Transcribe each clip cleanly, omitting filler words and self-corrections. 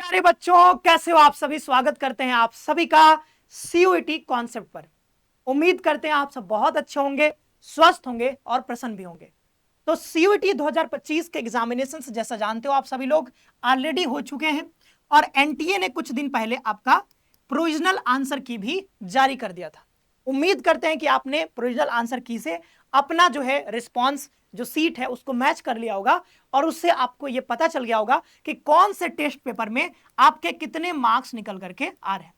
प्यारे बच्चों, कैसे हो आप सभी। स्वागत करते हैं आप सभी का सीयूईटी कॉन्सेप्ट पर। उम्मीद करते हैं आप सब बहुत अच्छे होंगे, स्वस्थ होंगे और प्रसन्न भी होंगे। तो सीयूईटी 2025 के एग्जामिनेशन जैसा जानते हो आप सभी लोग ऑलरेडी हो चुके हैं और एनटीए ने कुछ दिन पहले आपका प्रोविजनल आंसर की भी जारी कर दिया था। उम्मीद करते हैं कि आपने प्रोविजनल आंसर की से अपना जो है रिस्पॉन्स जो सीट है उसको मैच कर लिया होगा और उससे आपको यह पता चल गया होगा कि कौन से टेस्ट पेपर में आपके कितने मार्क्स निकल करके आ रहे हैं।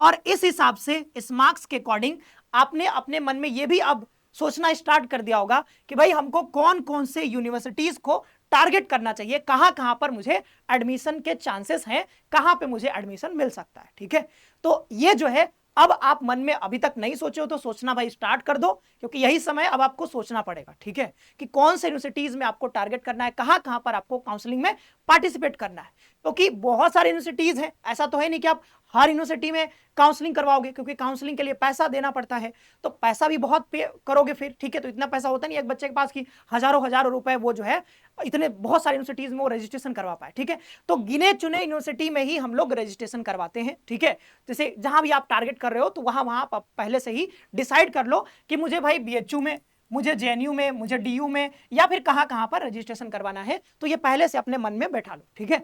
और इस हिसाब से इस मार्क्स के अकॉर्डिंग आपने अपने मन में यह भी अब सोचना स्टार्ट कर दिया होगा कि भाई हमको कौन कौन से यूनिवर्सिटीज को टारगेट करना चाहिए, कहां कहां पर मुझे एडमिशन के चांसेस हैं, कहां पे मुझे एडमिशन मिल सकता है। ठीक है, तो ये जो है अब आप मन में अभी तक नहीं सोचे हो तो सोचना भाई स्टार्ट कर दो, क्योंकि यही समय अब आपको सोचना पड़ेगा। ठीक है, कि कौन से यूनिवर्सिटीज में आपको टारगेट करना है, कहां कहां पर आपको काउंसलिंग में पार्टिसिपेट करना है। क्योंकि बहुत सारी यूनिवर्सिटीज हैं, ऐसा तो है नहीं कि आप हर यूनिवर्सिटी में काउंसलिंग करवाओगे, क्योंकि काउंसलिंग के लिए पैसा देना पड़ता है, तो पैसा भी बहुत पे करोगे फिर। ठीक है, तो इतना पैसा होता नहीं एक बच्चे के पास कि हजारों हजारों रुपए वो जो है इतने बहुत सारी यूनिवर्सिटीज में वो रजिस्ट्रेशन करवा पाए। ठीक है, तो गिने चुने यूनिवर्सिटी में ही हम लोग रजिस्ट्रेशन करवाते हैं। ठीक है, जैसे जहां भी आप टारगेट कर रहे हो तो वहां वहां पहले से ही डिसाइड कर लो कि मुझे भाई बीएचयू में, मुझे जेएनयू में, मुझे डीयू में या फिर कहां कहां पर रजिस्ट्रेशन करवाना है, तो ये पहले से अपने मन में बैठा लो। ठीक है,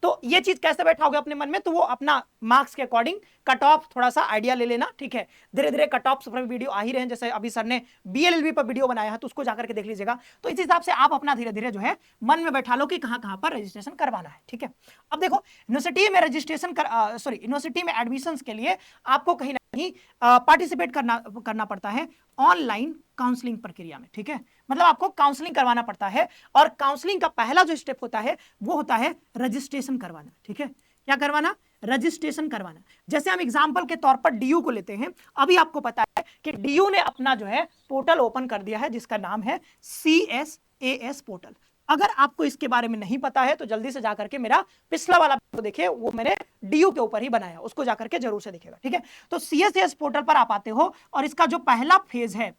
तो ये चीज कैसे बैठाओगे अपने मन में, तो वो अपना मार्क्स के अकॉर्डिंग कट ऑफ थोड़ा सा आइडिया ले लेना। ठीक है, धीरे धीरे कट ऑफ पर वीडियो आ ही रहे हैं, जैसे अभी सर ने बीएलएलबी पर वीडियो बनाया है तो उसको जाकर के देख लीजिएगा। तो इस हिसाब से आप अपना धीरे धीरे जो है मन में बैठा लो कि कहां कहां पर रजिस्ट्रेशन करवाना है। ठीक है, अब देखो यूनिवर्सिटी में रजिस्ट्रेशन यूनिवर्सिटी में एडमिशन के लिए आपको कहीं ना कहीं पार्टिसिपेट करना पड़ता है ऑनलाइन काउंसलिंग प्रक्रिया में। ठीक है, मतलब आपको काउंसलिंग करवाना पड़ता है और काउंसलिंग का पहला जो स्टेप होता है वो होता है रजिस्ट्रेशन करवाना। ठीक है, क्या करवाना? रजिस्ट्रेशन करवाना। जैसे हम एग्जांपल के तौर पर डीयू को लेते हैं, अभी आपको पता है कि डीयू ने अपना जो है पोर्टल ओपन कर दिया है जिसका नाम है CSAS पोर्टल। अगर आपको इसके बारे में नहीं पता है तो जल्दी से जाकर के मेरा पिछला वाला वीडियो देखिए, वो मैंने डीयू के ऊपर ही बनाया, उसको जाकर के जरूर से देखिएगा। ठीक है, तो CSAS पोर्टल पर आप आते हो और इसका जो पहला फेज है,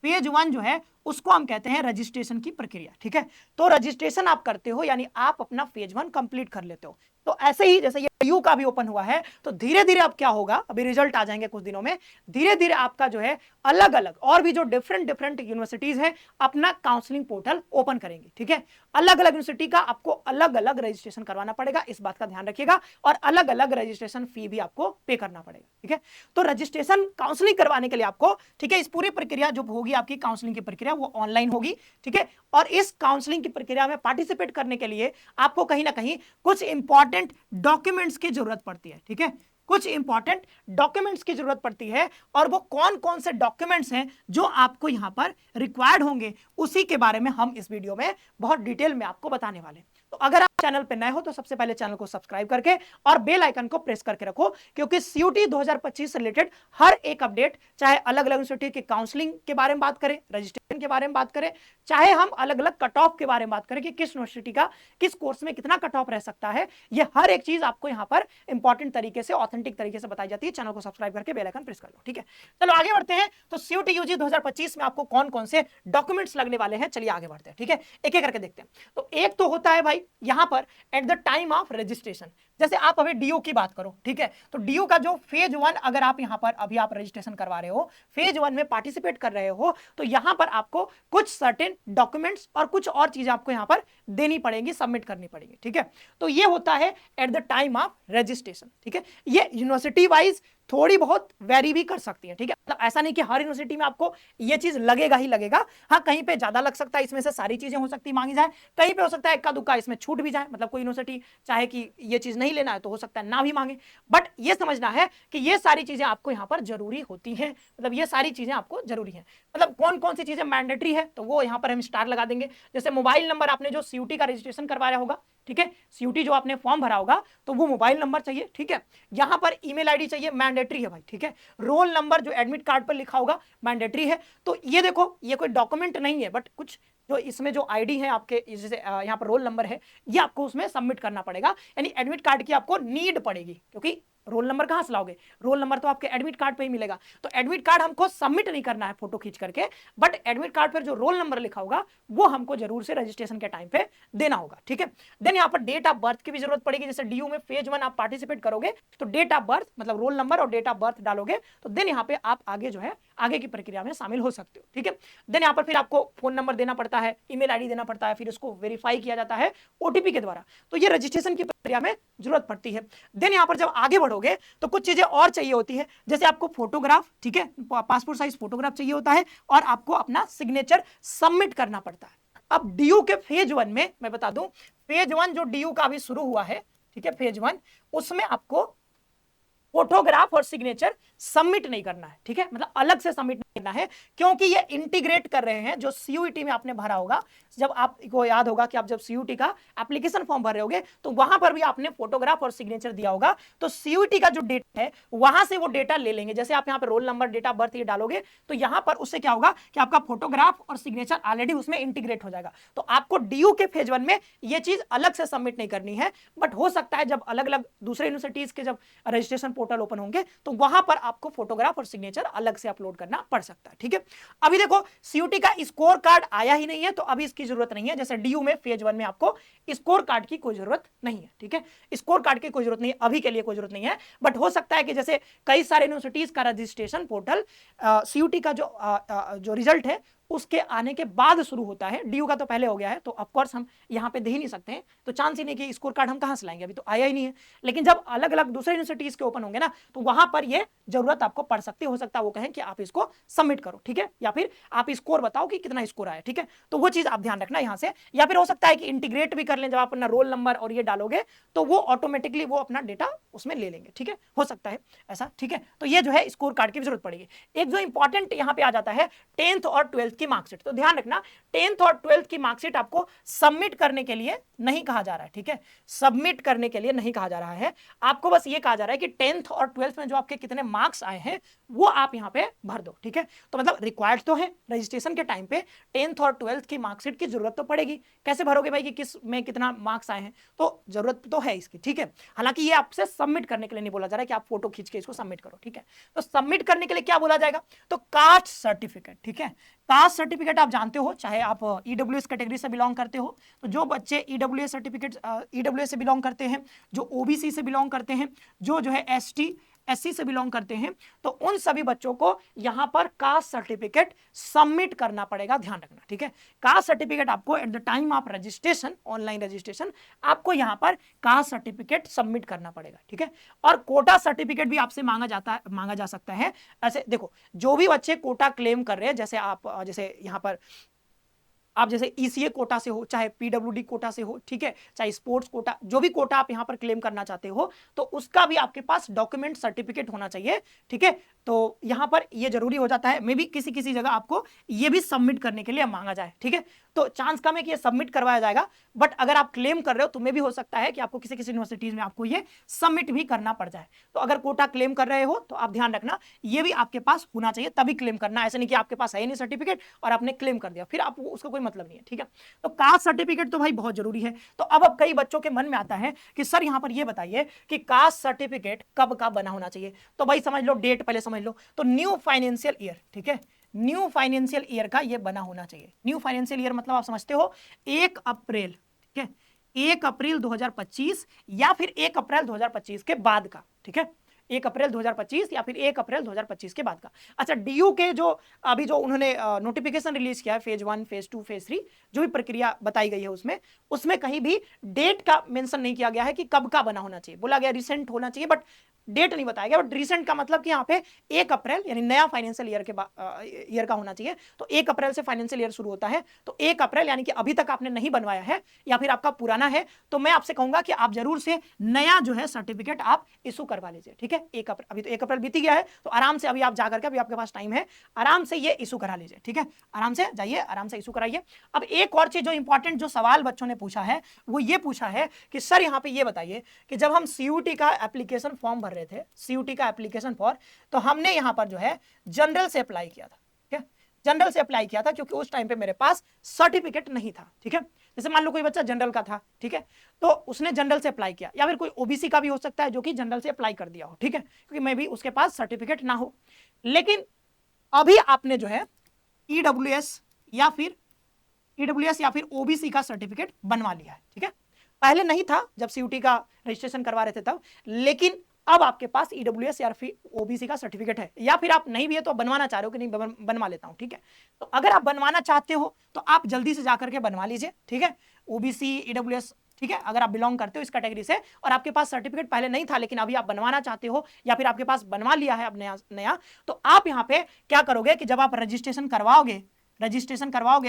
फेज 1 जो है उसको हम कहते हैं रजिस्ट्रेशन की प्रक्रिया। ठीक है, तो रजिस्ट्रेशन आप करते हो यानी आप अपना फेज 1 कंप्लीट कर लेते हो। तो ऐसे ही जैसे ये यू का भी ओपन हुआ है तो धीरे धीरे अब क्या होगा, अभी रिजल्ट आ जाएंगे कुछ दिनों में, धीरे धीरे आपका जो है अलग अलग और भी जो डिफरेंट डिफरेंट यूनिवर्सिटीज है अपना काउंसलिंग पोर्टल ओपन करेंगे। ठीक है, अलग अलग यूनिवर्सिटी का आपको अलग अलग रजिस्ट्रेशन करवाना पड़ेगा, इस बात का ध्यान रखिएगा, और अलग अलग रजिस्ट्रेशन फी भी आपको पे करना पड़ेगा। ठीक है, तो रजिस्ट्रेशन काउंसलिंग करवाने के लिए आपको, ठीक है, इस पूरी प्रक्रिया जो होगी आपकी काउंसलिंग की प्रक्रिया वो ऑनलाइन होगी। ठीक है, और इस काउंसलिंग की प्रक्रिया में पार्टिसिपेट करने के लिए आपको कहीं ना कहीं कुछ इंपॉर्टेंट डॉक्यूमेंट्स की जरूरत पड़ती है। ठीक है, कुछ इंपॉर्टेंट डॉक्यूमेंट्स की जरूरत पड़ती है और वो कौन कौन से डॉक्यूमेंट्स हैं जो आपको यहां पर रिक्वायर्ड होंगे, उसी के बारे में हम इस वीडियो में बहुत डिटेल में आपको बताने वाले हैं। तो अगर आप चैनल पे नए हो तो सबसे पहले चैनल को सब्सक्राइब करके और बेल आइकन को प्रेस करके रखो, क्योंकि सीयूटी 2025 से रिलेटेड हर एक अपडेट, चाहे अलग अलग यूनिवर्सिटी की काउंसलिंग के बारे में बात करें, रजिस्ट्रेशन के बारे में बात करें, चाहे हम अलग अलग कट ऑफ के बारे में बात करें कि किस यूनिवर्सिटी का किस कोर्स में कितना कट ऑफ रह सकता है, ये हर एक चीज आपको यहाँ पर इंपॉर्टेंट तरीके से, ऑथेंटिक तरीके से बताई जाती है। चैनल को सब्सक्राइब करके बेल आइकन प्रेस कर लो। ठीक है, चलो आगे बढ़ते हैं। तो सीयूटी यूजी 2025 में आपको कौन कौन से डॉक्यूमेंट्स लगने वाले हैं, चलिए आगे बढ़ते हैं। ठीक है, एक एक करके देखते हैं। तो एक तो होता है भाई यहां पर at the time of registration, जैसे आप अभी डीयू की बात करो। ठीक है, तो डीयू का जो फेज 1 अगर आप यहां पर अभी आप रजिस्ट्रेशन करवा रहे हो, फेज 1 में पार्टिसिपेट कर रहे हो, तो यहां पर आपको कुछ सर्टेन डॉक्यूमेंट्स और कुछ और चीजें आपको यहां पर देनी पड़ेगी, सबमिट करनी पड़ेगी। ठीक है, तो ये होता है at the time of registration. ठीक है, ये यूनिवर्सिटी वाइज थोड़ी बहुत वेरी भी कर सकती है। ठीक है, मतलब ऐसा नहीं कि हर यूनिवर्सिटी में आपको ये चीज लगेगा ही लगेगा। हाँ, कहीं पे ज्यादा लग सकता है, इसमें से सारी चीजें हो सकती है मांगी जाए, कहीं पे हो सकता है इक्का दुक्का इसमें छूट भी जाए, मतलब कोई यूनिवर्सिटी चाहे कि ये चीज नहीं लेना है तो हो सकता है ना भी मांगे। बट ये समझना है कि ये सारी चीजें आपको यहाँ पर जरूरी होती हैं, मतलब ये सारी चीजें आपको जरूरी है। मतलब कौन कौन सी चीजें मैंडेटरी है तो वो यहाँ पर हम स्टार लगा देंगे। जैसे मोबाइल नंबर, आपने जो सीयूटी का रजिस्ट्रेशन करवाया होगा, ठीक है, सीयूटी जो आपने फॉर्म भरा होगा तो वो मोबाइल नंबर चाहिए। ठीक है, यहां पर ईमेल आईडी चाहिए, मैंडेटरी है भाई। ठीक है, रोल नंबर जो एडमिट कार्ड पर लिखा होगा मैंडेटरी है। तो ये देखो, ये कोई डॉक्यूमेंट नहीं है, बट कुछ जो इसमें जो आईडी है आपके, जैसे यहाँ पर रोल नंबर है, ये आपको उसमें सबमिट करना पड़ेगा, यानी एडमिट कार्ड की आपको नीड पड़ेगी, क्योंकि रोल नंबर कहां से लाओगे? रोल नंबर तो आपके एडमिट कार्ड पे ही मिलेगा। तो एडमिट कार्ड हमको सबमिट नहीं करना है फोटो खींच करके, बट एडमिट कार्ड पर जो रोल नंबर लिखा होगा वो हमको जरूर से रजिस्ट्रेशन के टाइम पे देना होगा, ठीक है। देन यहाँ पर डेट ऑफ बर्थ की भी जरूरत पड़ेगी। जैसे डीयू में फेज 1 आप पार्टिसिपेट करोगे तो डेट ऑफ बर्थ मतलब रोल नंबर और डेट ऑफ बर्थ डालोगे, तो देन यहाँ पे आप आगे जो है आगे की प्रक्रिया में शामिल हो सकते हो, ठीक है। देन यहाँ पर फिर आपको फोन नंबर देना पड़ता है, ईमेल आईडी देना पड़ता है, फिर उसको वेरीफाई किया जाता है ओटीपी के द्वारा। तो ये रजिस्ट्रेशन की प्रक्रिया में जरूरत पड़ती है। देन यहाँ पर जब आगे बढ़ोगे तो कुछ चीजें और चाहिए होती है, जैसे आपको फोटोग्राफ, ठीक है, पासपोर्ट साइज फोटोग्राफ चाहिए होता है और आपको अपना सिग्नेचर सबमिट करना पड़ता है। अब डीयू के फेज 1 में मैं बता दूं, फेज 1 जो डीयू का अभी शुरू हुआ है, ठीक है, फेज 1, उसमें आपको फोटोग्राफ और सिग्नेचर सबमिट नहीं करना है, ठीक है, मतलब अलग से सबमिट नहीं करना है, क्योंकि ये इंटीग्रेट कर रहे हैं जो सीयूईटी में आपने भरा होगा। जब आपको याद होगा कि आप जब सीयूईटी का एप्लीकेशन फॉर्म भर रहे होगे तो वहां पर भी आपने फोटोग्राफ और सिग्नेचर दिया होगा, तो सीयूईटी का जो डेटा है वहां से वो डेटा ले लेंगे। जैसे आप यहाँ पे roll number, date of birth ये डालोगे तो यहां पर उससे क्या होगा कि आपका फोटोग्राफ और सिग्नेचर ऑलरेडी उसमें इंटीग्रेट हो जाएगा। तो आपको डीयू के फेज 1 में ये चीज अलग से सबमिट नहीं करनी है, बट हो सकता है जब अलग अलग दूसरे यूनिवर्सिटीज के जब रजिस्ट्रेशन पोर्टल ओपन होंगे तो वहां पर आपको फोटोग्राफ और सिग्नेचर अलग से अपलोड करना पड़ सकता है, ठीक है। अभी देखो सीयूटी का स्कोर कार्ड आया ही नहीं है, तो अभी इसकी जरूरत नहीं है। जैसे डीयू में फेज 1 में आपको स्कोर कार्ड की कोई जरूरत नहीं है, ठीक है, स्कोर कार्ड की कोई जरूरत नहीं है, अभी के लिए कोई जरूरत नहीं है। बट हो सकता है कि जैसे कई सारे यूनिवर्सिटीज का रजिस्ट्रेशन पोर्टल सीयूटी का जो रिजल्ट है उसके आने के बाद शुरू होता है, डीयू का तो पहले हो गया है, तो ऑफकोर्स हम यहाँ पे दे ही नहीं सकते हैं, तो चांस ही नहीं कि स्कोर कार्ड हम कहाँ से लाएंगे, अभी तो आया ही नहीं है। लेकिन जब अलग अलग दूसरे यूनिवर्सिटीज के ओपन होंगे ना तो वहां पर ये जरूरत आपको पड़ सकती है। हो सकता है वो कहें कि आप इसको सबमिट करो, ठीक है, या फिर आप स्कोर बताओ कि कितना स्कोर आया, ठीक है, तो वो चीज आप ध्यान रखना यहाँ से। या फिर हो सकता है कि इंटीग्रेट भी कर लें, जब आप अपना रोल नंबर और ये डालोगे तो वो ऑटोमेटिकली वो अपना डेटा उसमें ले लेंगे, ठीक है, हो सकता है ऐसा, ठीक है। तो ये जो है स्कोर कार्ड की जरूरत पड़ेगी। एक जो इंपॉर्टेंट यहाँ पे आ जाता है 10th और 12th की मार्कशीट, तो ध्यान रखना 10th और 12th की मार्कशीट आपको सबमिट करने के लिए नहीं कहा जा रहा है, ठीक है, सबमिट करने के लिए नहीं कहा जा रहा है, आपको बस ये कहा जा रहा है कि 10th और 12th में जो आपके कितने मार्क्स आए हैं वो आप यहाँ पे भर दो, ठीक है। तो मतलब रिक्वायर्ड तो है रजिस्ट्रेशन के टाइम पे 10th और 12th की मार्कशीट की जरूरत तो पड़ेगी। कैसे भरोगे भाई कि किस में कितना मार्क्स आए हैं, तो जरूरत तो है इसकी, ठीक है। हालांकि ये आपसे सबमिट करने के लिए नहीं बोला जा रहा है कि आप फोटो खींच के इसको सबमिट करो, ठीक है। तो सबमिट करने के लिए क्या बोला जाएगा, तो कास्ट सर्टिफिकेट, ठीक है, कास्ट सर्टिफिकेट आप जानते हो, चाहे आप ईडब्ल्यूएस कैटेगरी से बिलोंग करते हो, तो जो बच्चे ईडब्ल्यूएस सर्टिफिकेट ईडब्ल्यूएस से बिलोंग करते हैं, जो ओबीसी से बिलोंग करते हैं, जो है एसटी एससी से बिलोंग करते हैं, तो उन सभी बच्चों को यहां पर कास्ट सर्टिफिकेट सबमिट करना पड़ेगा, ध्यान रखना, ठीक है। कास्ट सर्टिफिकेट आपको at the time of registration, online registration, आपको यहां पर कास्ट सर्टिफिकेट सबमिट करना पड़ेगा, ठीक है। और कोटा सर्टिफिकेट भी आपसे मांगा जा सकता है। ऐसे देखो, जो भी बच्चे कोटा क्लेम कर रहे हैं, जैसे आप जैसे यहां पर आप जैसे ईसीए कोटा से हो, चाहे पीडब्ल्यूडी कोटा से हो, ठीक है, चाहे स्पोर्ट्स कोटा, जो भी कोटा आप यहां पर क्लेम करना चाहते हो, तो उसका भी आपके पास डॉक्यूमेंट सर्टिफिकेट होना चाहिए, ठीक है। तो यहां पर ये जरूरी हो जाता है, मे भी किसी किसी जगह आपको ये भी सबमिट करने के लिए मांगा जाए, ठीक है। तो चांस कम है कि ये सबमिट करवाया जाएगा, बट अगर आप क्लेम कर रहे हो तो मे भी हो सकता है कि आपको किसी किसी यूनिवर्सिटीज में आपको ये सबमिट भी करना पड़ जाए। तो अगर कोटा क्लेम कर रहे हो तो आप ध्यान रखना ये भी आपके पास होना चाहिए, तभी क्लेम करना, ऐसे नहीं कि आपके पास है नहीं सर्टिफिकेट और आपने क्लेम कर दिया, फिर आप उसका कोई मतलब नहीं है, ठीक है। तो कास्ट सर्टिफिकेट तो भाई बहुत जरूरी है। तो अब कई बच्चों के मन में आता है कि सर यहां पर ये बताइए कि कास्ट सर्टिफिकेट कब का बना होना चाहिए, तो भाई समझ लो, डेट पहले समझ लो, तो न्यू फाइनेंशियल ईयर, ठीक है, न्यू फाइनेंशियल ईयर का ये बना होना चाहिए। न्यू फाइनेंशियल ईयर मतलब आप समझते हो 1 अप्रैल, ठीक है, 1 अप्रैल 2025 या फिर 1 अप्रैल 2025 के बाद का, ठीक है, 1 अप्रैल 2025 या फिर 1 अप्रैल 2025 के बाद का। अच्छा, डीयू के जो अभी जो उन्होंने नोटिफिकेशन रिलीज किया है, फेज 1, फेज 2, फेज 3, जो भी प्रक्रिया बताई गई है उसमें कहीं भी डेट का मेंशन नहीं किया गया है कि कब का बना होना चाहिए। बोला गया रिसेंट होना चाहिए, बट डेट नहीं बताया गया। बट रिसेंट का मतलब कि यहाँ पे 1 अप्रैल यानी नया फाइनेंशियल ईयर के ईयर का होना चाहिए। तो 1 अप्रैल से फाइनेंशियल ईयर शुरू होता है, तो 1 अप्रैल यानी कि अभी तक आपने नहीं बनवाया है या फिर आपका पुराना है, तो मैं आपसे कहूंगा कि आप जरूर से नया जो है सर्टिफिकेट आप इशू करवा लीजिए, ठीक है। 1 अप्रैल, अभी तो 1 अप्रैल बीती गया है, तो आराम से अभी आप जाकर के, अभी आपके पास टाइम है, आराम से ये इशू करा लीजिए, ठीक है, आराम से जाइए, आराम से इशू कराइए। अब एक और चीज जो इंपॉर्टेंट जो सवाल बच्चों ने पूछा है वो ये पूछा है कि सर यहाँ पे ये बताइए कि जब हम सीयूटी का एप्लीकेशन फॉर्म भर रहे थे, सीयूटी का एप्लीकेशन फॉर्म, तो हमने यहां पर जो है जनरल से अप्लाई किया था, ठीक है, जनरल से अप्लाई किया था, क्योंकि उस टाइम पे मेरे पास सर्टिफिकेट नहीं था, ठीक है, जैसे मान लो कोई बच्चा जनरल का था, ठीक है, तो उसने जनरल से अप्लाई किया, या फिर कोई ओबीसी का भी हो सकता है जो कि जनरल से अप्लाई कर दिया हो, ठीक है, क्योंकि मे भी उसके पास सर्टिफिकेट ना हो। लेकिन अभी आपने जो है ईडब्ल्यूएस या फिर ओबीसी का सर्टिफिकेट बनवा लिया है, ठीक है। पहले नहीं था जब सीयूटी का रजिस्ट्रेशन करवा रहे थे तब, लेकिन अब आपके पास ईडब्ल्यूएस या फिर ओबीसी का सर्टिफिकेट है, या फिर आप नहीं भी है तो बनवाना चाह रहे हो कि नहीं बनवा लेता हूं, ठीक है। तो अगर आप बनवाना चाहते हो तो आप जल्दी से जाकर के बनवा लीजिए, ठीक है, ओबीसी ईडब्ल्यूएस, ठीक है। अगर आप बिलोंग करते हो इस कैटेगरी से और आपके पास सर्टिफिकेट पहले नहीं था लेकिन अभी आप बनवाना चाहते हो, या फिर आपके पास बनवा लिया है अब नया, तो आप यहाँ पे क्या करोगे कि जब आप रजिस्ट्रेशन करवाओगे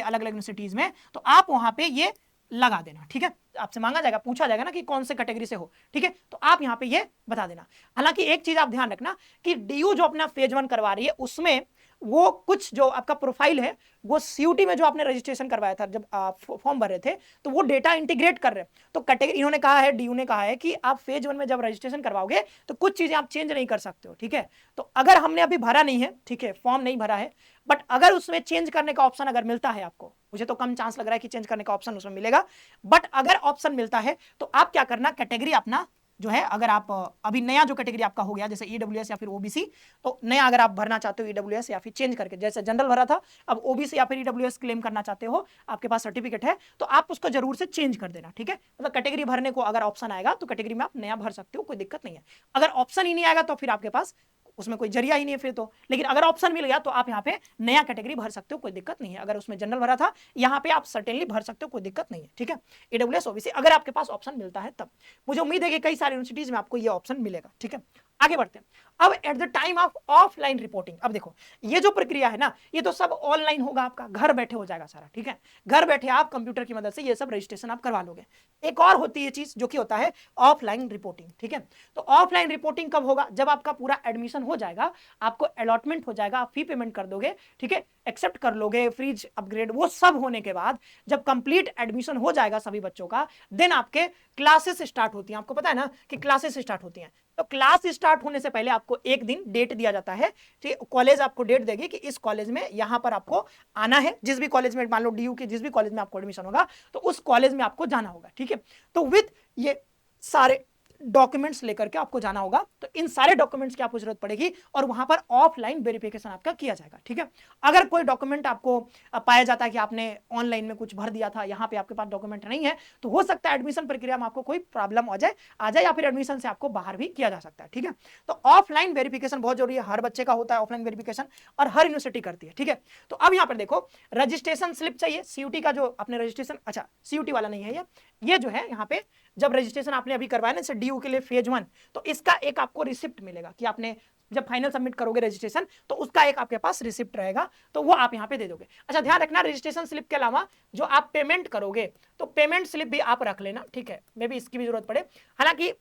अलग अलग यूनिवर्सिटीज में, तो आप वहां पे ये लगा देना, ठीक है। आपसे मांगा जाएगा, पूछा जाएगा ना कि कौन से कैटेगरी से हो, ठीक है, तो आप यहाँ पे ये बता देना। हालांकि एक चीज आप ध्यान रखना कि डीयू जो अपना फेज 1 करवा रही है उसमें वो कुछ जो आपका प्रोफाइल है वो सीयूटी में जो आपने रजिस्ट्रेशन करवाया था जब आप फॉर्म भर रहे थे तो वो डेटा इंटीग्रेट कर रहे हैं। तो कैटेगरी इन्होंने कहा है, डीयू ने कहा है कि आप फेज 1 में जब रजिस्ट्रेशन करवाओगे तो कुछ चीजें आप चेंज नहीं कर सकते हो, ठीक है। तो अगर हमने अभी भरा नहीं है, ठीक है, फॉर्म नहीं भरा है, बट अगर उसमें चेंज करने का ऑप्शन अगर मिलता है आपको, मुझे तो कम चांस लग रहा है कि चेंज करने का ऑप्शन उसमें मिलेगा, बट अगर ऑप्शन मिलता है तो आप क्या करना, कैटेगरी अपना जो है, अगर आप अभी नया जो कैटेगरी आपका हो गया जैसे ईडब्ल्यूएस या फिर ओबीसी, तो नया अगर आप भरना चाहते हो ईडब्ल्यूएस या फिर चेंज करके जैसे जनरल भरा था अब ओबीसी या फिर ईडब्ल्यूएस क्लेम करना चाहते हो, आपके पास सर्टिफिकेट है, तो आप उसको जरूर से चेंज कर देना, ठीक है। मतलब कैटेगरी भरने को अगर ऑप्शन आएगा तो कैटेगरी में आप नया भर सकते हो, कोई दिक्कत नहीं है। अगर ऑप्शन ही नहीं आएगा तो फिर आपके पास उसमें कोई जरिया ही नहीं है फिर तो, लेकिन अगर ऑप्शन मिल गया तो आप यहाँ पे नया कैटेगरी भर सकते हो, कोई दिक्कत नहीं है। अगर उसमें जनरल भरा था यहाँ पे आप सर्टेनली भर सकते हो, कोई दिक्कत नहीं है, ठीक है। ईडब्ल्यूएस ओबीसी अगर आपके पास ऑप्शन मिलता है तब, मुझे उम्मीद है कि कई सारी यूनिवर्सिटीज में आपको ये ऑप्शन मिलेगा, ठीक है। आगे बढ़ते हैं। अब at the time of offline reporting, अब देखो ये जो प्रक्रिया है ना ये तो सब ऑनलाइन होगा, आपका घर बैठे हो जाएगा सारा, ठीक है। घर बैठे आप कंप्यूटर की मदद से ये सब रजिस्ट्रेशन आप करवा लोगे। एक और होती है चीज जो कि होता है ऑफलाइन रिपोर्टिंग, ठीक है। तो ऑफलाइन रिपोर्टिंग कब होगा, जब आपका पूरा एडमिशन हो जाएगा, आपको अलॉटमेंट हो जाएगा, आप फी पेमेंट कर दोगे, ठीक है, एक्सेप्ट कर लोगे, फ्रीज अपग्रेड वो सब होने के बाद जब कंप्लीट एडमिशन हो जाएगा सभी बच्चों का, देन आपके क्लासेस स्टार्ट होती हैं। आपको पता है ना कि क्लासेस स्टार्ट होती हैं, तो क्लास स्टार्ट होने से पहले आपको एक दिन डेट दिया जाता है, ठीक, कॉलेज आपको डेट देगी कि इस कॉलेज में यहां पर आपको आना है, जिस भी कॉलेज में, मान लो डीयू के जिस भी कॉलेज में आपको एडमिशन होगा तो उस कॉलेज में आपको जाना होगा, ठीक है। तो विद ये सारे डॉक्यूमेंट्स लेकर के आपको जाना होगा, तो इन सारे डॉक्यूमेंट्स की आपको जरूरत पड़ेगी और वहां पर ऑफलाइन वेरिफिकेशन आपका किया जाएगा, ठीक है। अगर कोई डॉक्यूमेंट आपको पाया जाता है कि आपने ऑनलाइन में कुछ भर दिया था, यहाँ पे आपके पास डॉक्यूमेंट नहीं है, तो हो सकता है एडमिशन प्रक्रिया में आपको कोई प्रॉब्लम आ जाए या फिर एडमिशन से आपको बाहर भी किया जा सकता है, ठीक है। तो ऑफलाइन वेरिफिकेशन बहुत जरूरी है, हर बच्चे का होता है ऑफलाइन वेरिफिकेशन और हर यूनिवर्सिटी करती है, ठीक है। तो अब यहाँ पर देखो रजिस्ट्रेशन स्लिप चाहिए, सीयूटी का जो आपने रजिस्ट्रेशन, अच्छा सीयूटी वाला नहीं है ये जो है यहाँ पे जब रजिस्ट्रेशन आपने अभी करवाया ना जैसे डीयू के लिए फेज 1, तो इसका एक आपको रिसिप्ट मिलेगा कि आपने जब फाइनल सबमिट करोगे रजिस्ट्रेशन तो उसका एक आपके पास रिसिप्ट रहेगा, तो वो आप यहाँ पे दे दोगे। अच्छा ध्यान रखना रजिस्ट्रेशन स्लिप के अलावा जो आप पेमेंट करोगे तो पेमेंट स्लिप भी आप रख लेना, ठीक है, मे भी इसकी भी जरूरत पड़े। हालांकि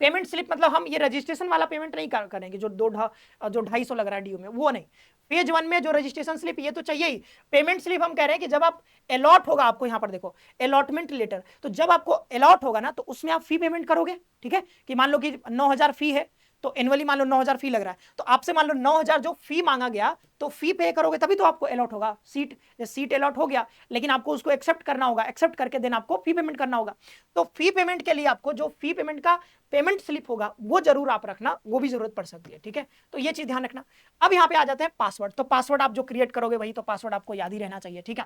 पेमेंट स्लिप मतलब हम ये रजिस्ट्रेशन वाला पेमेंट नहीं करेंगे जो 250 लग रहा है डीयू में, वो नहीं। फेज 1 में जो रजिस्ट्रेशन स्लिप ये तो चाहिए ही, पेमेंट स्लिप हम कह रहे हैं कि जब आप अलॉट होगा आपको, यहां पर देखो अलॉटमेंट लेटर, तो जब आपको अलॉट होगा ना तो उसमें आप फी पेमेंट करोगे, ठीक है, कि मान लो कि 9000 फी है तो एनुअली मान लो 9000 फी लग रहा है, तो आपसे मान लो 9000 जो फी मांगा गया तो फी पे करोगे तभी तो आपको अलॉट होगा सीट अलॉट हो गया, लेकिन आपको उसको एक्सेप्ट करना होगा, एक्सेप्ट करके देन आपको फी पेमेंट करना होगा। तो फी पेमेंट के लिए आपको जो फी पेमेंट का पेमेंट स्लिप होगा वो जरूर आप रखना, वो भी जरूरत पड़ सकती है, ठीक है। तो ये चीज ध्यान रखना। अब यहाँ पे आ जाते हैं पासवर्ड, तो पासवर्ड आप जो क्रिएट करोगे वही तो पासवर्ड आपको याद ही रहना चाहिए, ठीक है।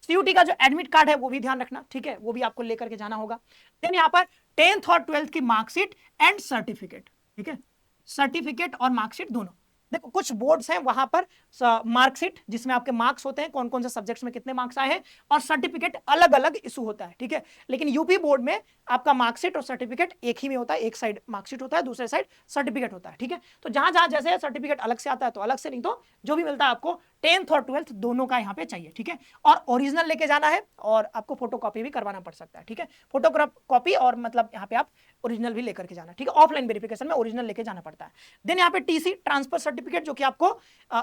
सीयूटी का जो एडमिट कार्ड है वो भी ध्यान रखना, ठीक है, वो भी आपको लेकर के जाना होगा। देन यहाँ पर 10th और 12th की मार्कशीट एंड सर्टिफिकेट, ठीक है, सर्टिफिकेट और मार्कशीट दोनों। देखो कुछ बोर्ड्स हैं वहां पर मार्कशीट जिसमें आपके मार्क्स होते हैं, कौन कौन से सब्जेक्ट्स में कितने मार्क्स आए हैं, और सर्टिफिकेट अलग अलग इशू होता है, ठीक है। लेकिन यूपी बोर्ड में आपका मार्कशीट और सर्टिफिकेट एक ही में होता है, एक साइड मार्कशीट होता है दूसरे साइड सर्टिफिकेट होता है, ठीक है। तो जहां जहां जैसे सर्टिफिकेट अलग से आता है तो अलग से, नहीं तो जो भी मिलता है आपको 10th और 12th दोनों का यहाँ पे चाहिए, ठीक है। और ओरिजिनल लेके जाना है और आपको फोटो कॉपी भी करवाना पड़ सकता है, ठीक है, फोटो कॉपी और मतलब यहाँ पे आप ओरिजिनल भी लेकर के जाना, ठीक है। ऑफलाइन वेरिफिकेशन में ओरिजिनल लेके जाना पड़ता है। देन यहाँ पे टीसी ट्रांसफर सर्टिफिकेट जो कि आपको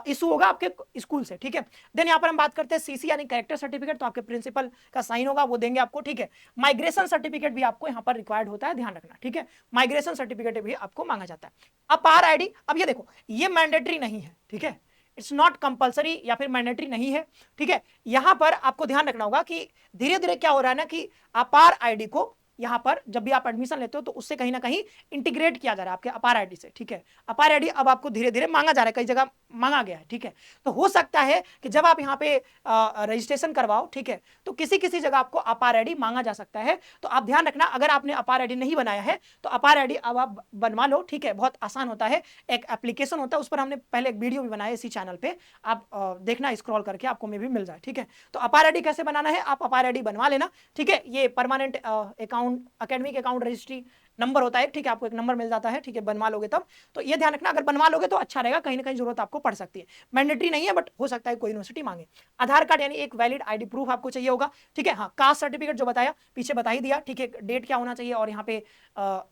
इशू होगा आपके स्कूल से, ठीक है। देन यहाँ पर हम बात करते हैं सीसी यानी कैरेक्टर सर्टिफिकेट, तो आपके प्रिंसिपल का साइन होगा वो देंगे आपको, ठीक है। माइग्रेशन सर्टिफिकेट भी आपको यहाँ पर रिक्वायर्ड होता है, ध्यान रखना, ठीक है, माइग्रेशन सर्टिफिकेट भी आपको मांगा जाता है। अब पार आईडी, अब ये देखो ये मैंडेटरी नहीं है, ठीक है, इट्स नॉट कंपलसरी या फिर मैंडेटरी नहीं है, ठीक है। यहां पर आपको ध्यान रखना होगा कि धीरे धीरे क्या हो रहा है ना कि अपार आईडी को यहाँ पर जब भी आप एडमिशन लेते हो तो उससे कहीं ना कहीं इंटीग्रेट किया जा रहा है आपके अपार आईडी से, ठीक है। अपार आईडी अब आपको धीरे धीरे मांगा जा रहा है, कई जगह मांगा गया है, ठीक है। तो हो सकता है कि जब आप यहाँ पे रजिस्ट्रेशन करवाओ, ठीक है, तो किसी किसी जगह आपको अपार आईडी मांगा जा सकता है। तो आप ध्यान रखना, अगर आपने अपार आईडी नहीं बनाया है तो अपार आईडी अब आप बनवा लो, ठीक है। बहुत आसान होता है, एक एप्लीकेशन होता है, उस पर हमने पहले एक वीडियो भी बनाया इसी चैनल पे, आप देखना स्क्रॉल करके, आपको में भी मिल जाए, ठीक है। तो अपार आईडी कैसे बनाना है, आप अपार आईडी बनवा लेना, ठीक है। ये permanent account, academic account registry number होता है, ठीक है, आपको एक नंबर मिल जाता है, ठीक है, बनवा लोगे तब। तो ये ध्यान रखना, अगर बनवा लोगे तो अच्छा रहेगा, कहीं ना कहीं जरूरत आपको पड़ सकती है। मैंडेटरी नहीं है, बट हो सकता है कोई यूनिवर्सिटी मांगे। आधार कार्ड यानी एक वैलिड आईडी प्रूफ आपको चाहिए होगा, ठीक है। हाँ, कास्ट सर्टिफिकेट जो बताया पीछे बता ही दिया, ठीक है। डेट क्या होना चाहिए और यहाँ पे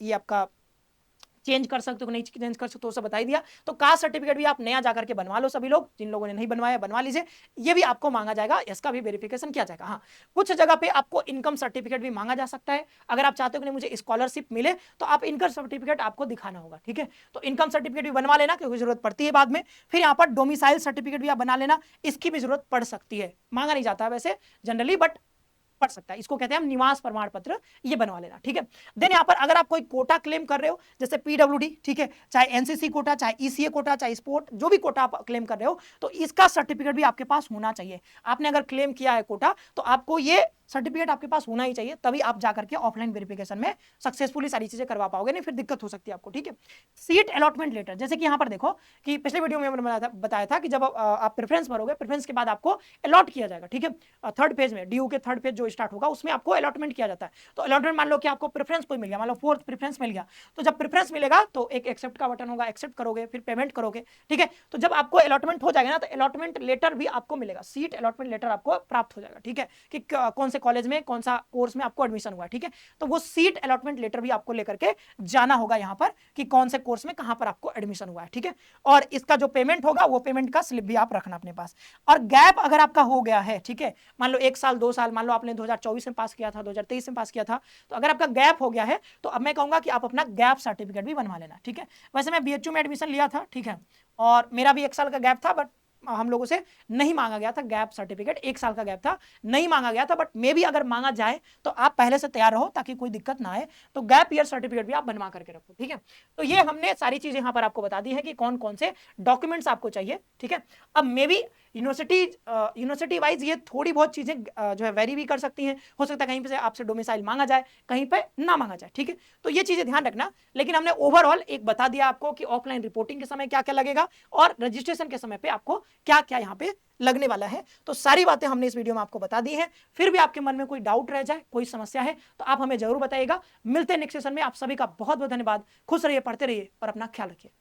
ये आपका चेंज कर सकते हो, नहीं चेंज कर सकते हो, सब बता ही दिया। तो कास्ट सर्टिफिकेट भी आप नया जाकर के बनवा लो, सभी लोग, जिन लोगों ने नहीं बनवाया बनवा लीजिए, ये भी आपको मांगा जाएगा, इसका भी वेरिफिकेशन किया जाएगा। हाँ, कुछ जगह पे आपको इनकम सर्टिफिकेट भी मांगा जा सकता है, अगर आप चाहते हो कि नहीं मुझे स्कॉलरशिप मिले तो आप इनकम सर्टिफिकेट आपको दिखाना होगा, ठीक है। तो इनकम सर्टिफिकेट भी बनवा लेना, क्योंकि जरूरत पड़ती है बाद में। फिर यहाँ पर डोमिसाइल सर्टिफिकेट भी आप बना लेना, इसकी भी जरूरत पड़ सकती है, मांगा नहीं जाता है वैसे जनरली, बट पड़ सकता है, इसको कहते हैं हम निवास प्रमाण पत्र, ये बनवा लेना, ठीक है। देन यहाँ पर अगर आप कोई कोटा क्लेम कर रहे हो, जैसे पीडब्ल्यूडी, ठीक है, चाहे एनसीसी कोटा, चाहे ईसीए कोटा, चाहे स्पोर्ट, जो भी कोटा आप क्लेम कर रहे हो, तो इसका सर्टिफिकेट भी आपके पास होना चाहिए। आपने अगर क्लेम किया है कोटा तो आपको ये सर्टिफिकेट आपके पास होना ही चाहिए, तभी आप जाकर के ऑफलाइन वेरिफिकेशन में सक्सेसफुली सारी चीजें करवा पाओगे, नहीं फिर दिक्कत हो सकती है आपको, ठीक है। सीट अलॉटमेंट लेटर, जैसे कि यहाँ पर देखो कि पिछले वीडियो में मैंने बताया था कि जब आप प्रेफरेंस भरोगे, प्रेफरेंस के बाद आपको अलॉट किया जाएगा, ठीक है। थर्ड फेज में, डीयू के थर्ड फेज जो स्टार्ट होगा उसमें आपको अलॉटमेंट किया जाता है। तो अलॉटमेंट मान लो कि आपको प्रेफरेंस कोई मिल गया, मान लो फोर्थ प्रेफरेंस मिल गया, तो जब प्रेफरेंस मिलेगा तो एक एक्सेप्ट का बटन होगा, एक्सेप्ट करोगे, फिर पेमेंट करोगे, ठीक है। तो जब आपको अलॉटमेंट हो जाएगा ना, तो अलॉटमेंट लेटर भी आपको मिलेगा, सीट अलॉटमेंट लेटर आपको प्राप्त हो जाएगा, ठीक है, कि कौन से कॉलेज में कौन सा कोर्स में आपको एडमिशन हुआ है, ठीक है। तो वो सीट अलॉटमेंट लेटर भी आपको लेकर के जाना होगा यहाँ पर कि कौन से कोर्स में कहां पर आपको एडमिशन हुआ है, ठीक है। और इसका जो पेमेंट होगा वो पेमेंट का स्लिप भी आप रखना अपने पास। और गैप अगर आपका हो गया है, ठीक है, मान लो 1 साल 2 साल, मान लो आपने 2024 में पास किया था, 2023 में पास किया था, तो अगर आपका गैप हो गया है तो अब मैं कहूंगा कि आप अपना गैप सर्टिफिकेट भी बनवा लेना, ठीक है। वैसे मैं बीएचयू में एडमिशन लिया था, ठीक है, और मेरा भी 1 साल का गैप था, बट हम लोगों से नहीं मांगा गया था गैप सर्टिफिकेट, 1 साल का गैप था, नहीं मांगा गया था। बट मे भी अगर मांगा जाए तो आप पहले से तैयार रहो ताकि कोई दिक्कत ना आए, तो गैप ईयर सर्टिफिकेट भी आप बनवा करके रखो, ठीक है। तो ये हमने सारी चीजें यहाँ पर आपको बता दी है कि कौन कौन से डॉक्यूमेंट्स आपको चाहिए, ठीक है। अब मे भी यूनिवर्सिटी वाइज ये थोड़ी बहुत चीजें जो है वेरी भी कर सकती हैं, हो सकता है कहीं पे से आपसे डोमिसाइल मांगा जाए, कहीं पे ना मांगा जाए, ठीक है। तो ये चीजें ध्यान रखना, लेकिन हमने ओवरऑल एक बता दिया आपको कि ऑफलाइन रिपोर्टिंग के समय क्या क्या लगेगा और रजिस्ट्रेशन के समय पे आपको क्या क्या यहाँ पे लगने वाला है। तो सारी बातें हमने इस वीडियो में आपको बता दी हैं। फिर भी आपके मन में कोई डाउट रह जाए, कोई समस्या है, तो आप हमें जरूर बताइएगा। मिलते हैं नेक्स्ट सेशन में। आप सभी का बहुत बहुत धन्यवाद। खुश रहिए, पढ़ते रहिए और अपना ख्याल रखिए।